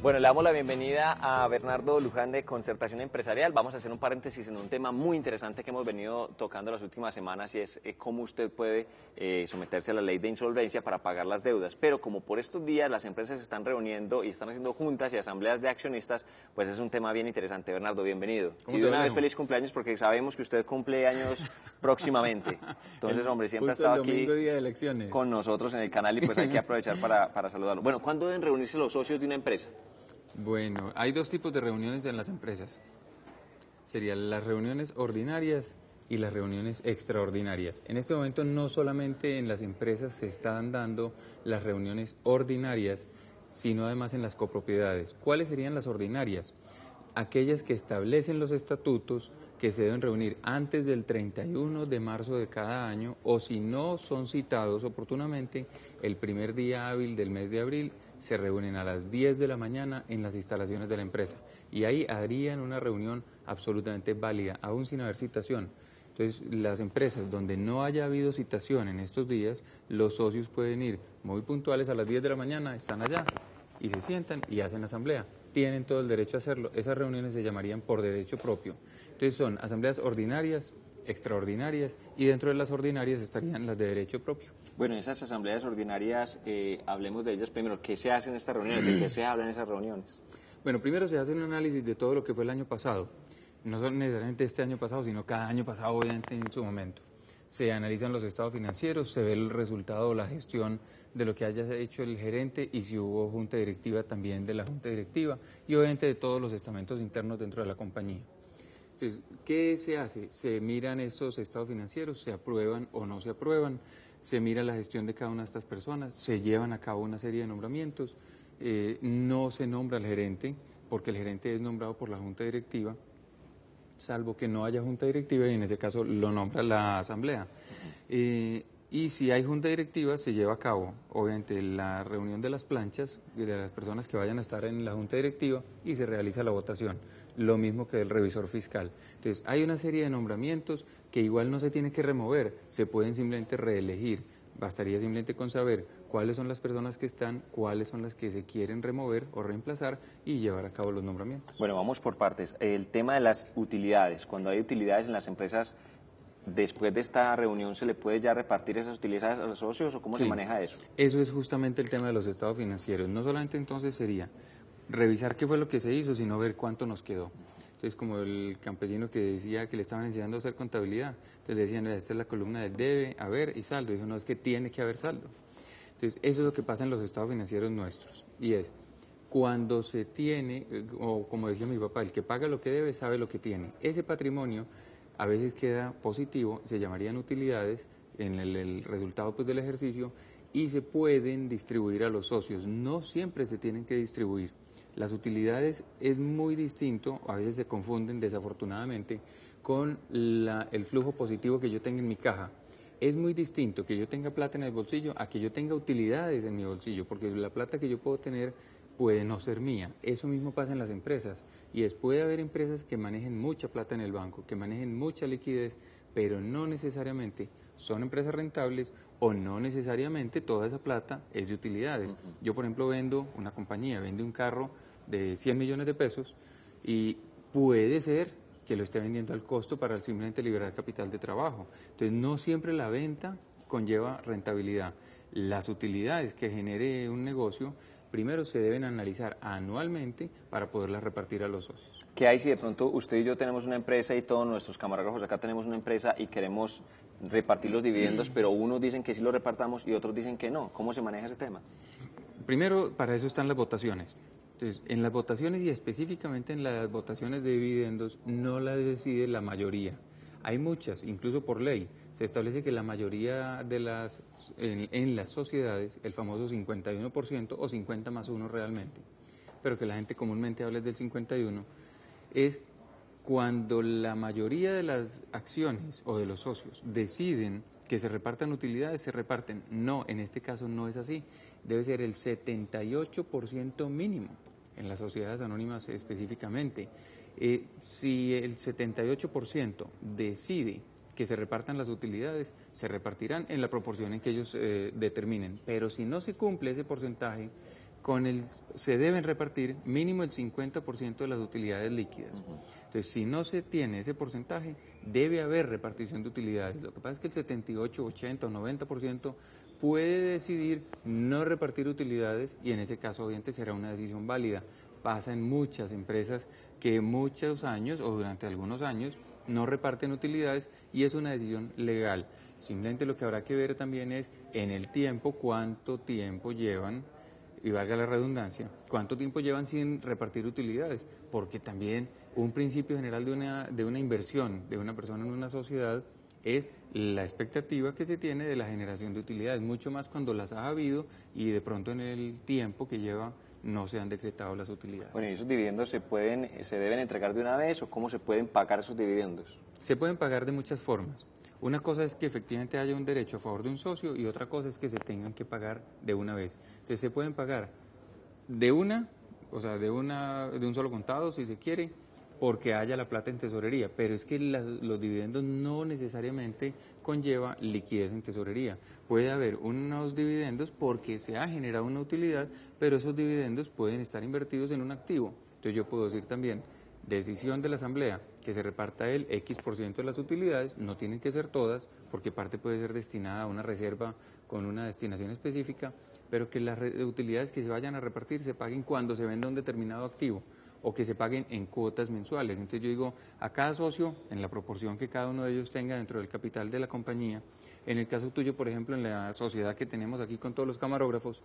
Bueno, le damos la bienvenida a Bernardo Luján de Concertación Empresarial. Vamos a hacer un paréntesis en un tema muy interesante que hemos venido tocando las últimas semanas y es cómo usted puede someterse a la ley de insolvencia para pagar las deudas. Pero como por estos días las empresas se están reuniendo y están haciendo juntas y asambleas de accionistas, pues es un tema bien interesante. Bernardo, bienvenido. Y de una vez feliz cumpleaños porque sabemos que usted cumple años próximamente. Entonces, hombre, siempre ha estado aquí día de elecciones con nosotros en el canal y pues hay que aprovechar para saludarlo. Bueno, ¿cuándo deben reunirse los socios de una empresa? Bueno, hay dos tipos de reuniones en las empresas. Serían las reuniones ordinarias y las reuniones extraordinarias. En este momento no solamente en las empresas se están dando las reuniones ordinarias, sino además en las copropiedades. ¿Cuáles serían las ordinarias? Aquellas que establecen los estatutos que se deben reunir antes del 31 de marzo de cada año o si no son citados oportunamente, el primer día hábil del mes de abril se reúnen a las 10 de la mañana en las instalaciones de la empresa y ahí harían una reunión absolutamente válida, aún sin haber citación. Entonces, las empresas donde no haya habido citación en estos días, los socios pueden ir muy puntuales a las 10 de la mañana, están allá y se sientan y hacen asamblea. Tienen todo el derecho a hacerlo. Esas reuniones se llamarían por derecho propio. Entonces, son asambleas ordinarias, extraordinarias y dentro de las ordinarias estarían las de derecho propio. Bueno, esas asambleas ordinarias, hablemos de ellas primero. ¿Qué se hace en estas reuniones? ¿De qué se habla en esas reuniones? Bueno, primero se hace un análisis de todo lo que fue el año pasado. No son necesariamente este año pasado, sino cada año pasado, obviamente, en su momento. Se analizan los estados financieros, se ve el resultado o la gestión de lo que haya hecho el gerente y si hubo junta directiva también de la junta directiva y obviamente de todos los estamentos internos dentro de la compañía. Entonces, ¿qué se hace? Se miran estos estados financieros, se aprueban o no se aprueban, se mira la gestión de cada una de estas personas, se llevan a cabo una serie de nombramientos, no se nombra al gerente porque el gerente es nombrado por la junta directiva, salvo que no haya junta directiva y en ese caso lo nombra la asamblea. Y si hay junta directiva, se lleva a cabo, obviamente, la reunión de las planchas, de las personas que vayan a estar en la junta directiva y se realiza la votación, lo mismo que el revisor fiscal. Entonces, hay una serie de nombramientos que igual no se tienen que remover, se pueden simplemente reelegir. Bastaría simplemente con saber cuáles son las personas que están, cuáles son las que se quieren remover o reemplazar y llevar a cabo los nombramientos. Bueno, vamos por partes. El tema de las utilidades. Cuando hay utilidades en las empresas, después de esta reunión, ¿se le puede ya repartir esas utilidades a los socios o cómo se maneja eso? Eso es justamente el tema de los estados financieros. No solamente entonces sería revisar qué fue lo que se hizo, sino ver cuánto nos quedó. Entonces, como el campesino que decía que le estaban enseñando a hacer contabilidad, entonces le decían, esta es la columna del debe, haber y saldo. Dijo, no, es que tiene que haber saldo. Entonces, eso es lo que pasa en los estados financieros nuestros. Y es, cuando se tiene, o como decía mi papá, el que paga lo que debe sabe lo que tiene. Ese patrimonio a veces queda positivo, se llamarían utilidades en el resultado pues, del ejercicio y se pueden distribuir a los socios. No siempre se tienen que distribuir. Las utilidades es muy distinto, a veces se confunden desafortunadamente, con el flujo positivo que yo tenga en mi caja. Es muy distinto que yo tenga plata en el bolsillo a que yo tenga utilidades en mi bolsillo, porque la plata que yo puedo tener puede no ser mía. Eso mismo pasa en las empresas y puede haber empresas que manejen mucha plata en el banco, que manejen mucha liquidez, pero no necesariamente son empresas rentables o no necesariamente toda esa plata es de utilidades. Yo, por ejemplo, vendo una compañía, vende un carro de 100 millones de pesos y puede ser que lo esté vendiendo al costo para simplemente liberar capital de trabajo. Entonces, no siempre la venta conlleva rentabilidad. Las utilidades que genere un negocio primero se deben analizar anualmente para poderlas repartir a los socios. ¿Qué hay si de pronto usted y yo tenemos una empresa y todos nuestros camarógrafos acá tenemos una empresa y queremos repartir los dividendos, pero unos dicen que sí lo repartamos y otros dicen que no? ¿Cómo se maneja ese tema? Primero, para eso están las votaciones. Entonces, en las votaciones y específicamente en las votaciones de dividendos no las decide la mayoría. Hay muchas, incluso por ley, se establece que la mayoría de en las sociedades, el famoso 51% o 50 más 1 realmente, pero que la gente comúnmente habla del 51, es cuando la mayoría de las acciones o de los socios deciden que se repartan utilidades, se reparten. No, en este caso no es así. Debe ser el 78% mínimo, en las sociedades anónimas específicamente. Si el 78% decide que se repartan las utilidades, se repartirán en la proporción en que ellos determinen. Pero si no se cumple ese porcentaje, se deben repartir mínimo el 50% de las utilidades líquidas. Entonces, si no se tiene ese porcentaje, debe haber repartición de utilidades. Lo que pasa es que el 78, 80 o 90% puede decidir no repartir utilidades y en ese caso obviamente será una decisión válida. Pasa en muchas empresas que muchos años o durante algunos años no reparten utilidades y es una decisión legal. Simplemente lo que habrá que ver también es en el tiempo, cuánto tiempo llevan, y valga la redundancia, cuánto tiempo llevan sin repartir utilidades, porque también un principio general de una inversión de una persona en una sociedad es la expectativa que se tiene de la generación de utilidades, mucho más cuando las ha habido y de pronto en el tiempo que lleva no se han decretado las utilidades. Bueno, ¿y esos dividendos se deben entregar de una vez o cómo se pueden pagar esos dividendos? Se pueden pagar de muchas formas. Una cosa es que efectivamente haya un derecho a favor de un socio y otra cosa es que se tengan que pagar de una vez. Entonces se pueden pagar de una, o sea, de un solo contado si se quiere, porque haya la plata en tesorería, pero es que los dividendos no necesariamente conlleva liquidez en tesorería. Puede haber unos dividendos porque se ha generado una utilidad, pero esos dividendos pueden estar invertidos en un activo. Entonces yo puedo decir también, decisión de la Asamblea, que se reparta el X% de las utilidades, no tienen que ser todas, porque parte puede ser destinada a una reserva con una destinación específica, pero que las utilidades que se vayan a repartir se paguen cuando se venda un determinado activo o que se paguen en cuotas mensuales. Entonces yo digo, a cada socio, en la proporción que cada uno de ellos tenga dentro del capital de la compañía, en el caso tuyo, por ejemplo, en la sociedad que tenemos aquí con todos los camarógrafos,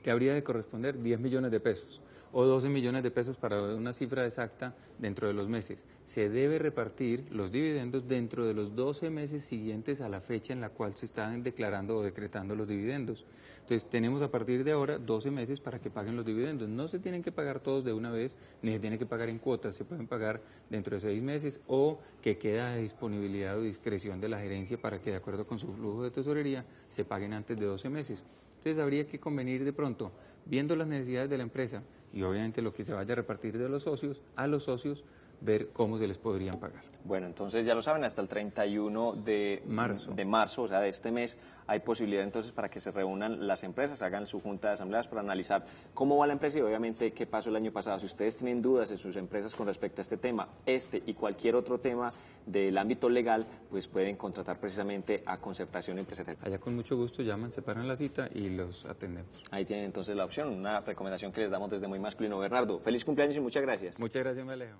te habría de corresponder 10 millones de pesos o 12 millones de pesos para una cifra exacta dentro de los meses. Se debe repartir los dividendos dentro de los 12 meses siguientes a la fecha en la cual se están declarando o decretando los dividendos. Entonces tenemos a partir de ahora 12 meses para que paguen los dividendos. No se tienen que pagar todos de una vez, ni se tienen que pagar en cuotas, se pueden pagar dentro de 6 meses o que queda a disponibilidad o discreción de la gerencia para que de acuerdo con su flujo de tesorería se paguen antes de 12 meses. Entonces habría que convenir de pronto, viendo las necesidades de la empresa y obviamente lo que se vaya a repartir de los socios, a los socios, ver cómo se les podrían pagar. Bueno, entonces ya lo saben, hasta el 31 de marzo, o sea, de este mes, hay posibilidad entonces para que se reúnan las empresas, hagan su junta de asambleas para analizar cómo va la empresa y obviamente qué pasó el año pasado. Si ustedes tienen dudas en sus empresas con respecto a este tema, y cualquier otro tema del ámbito legal, pues pueden contratar precisamente a Concertación Empresarial. Allá con mucho gusto llaman, separan la cita y los atendemos. Ahí tienen entonces la opción, una recomendación que les damos desde Muy Masculino. Bernardo, feliz cumpleaños y muchas gracias. Muchas gracias, me alejo.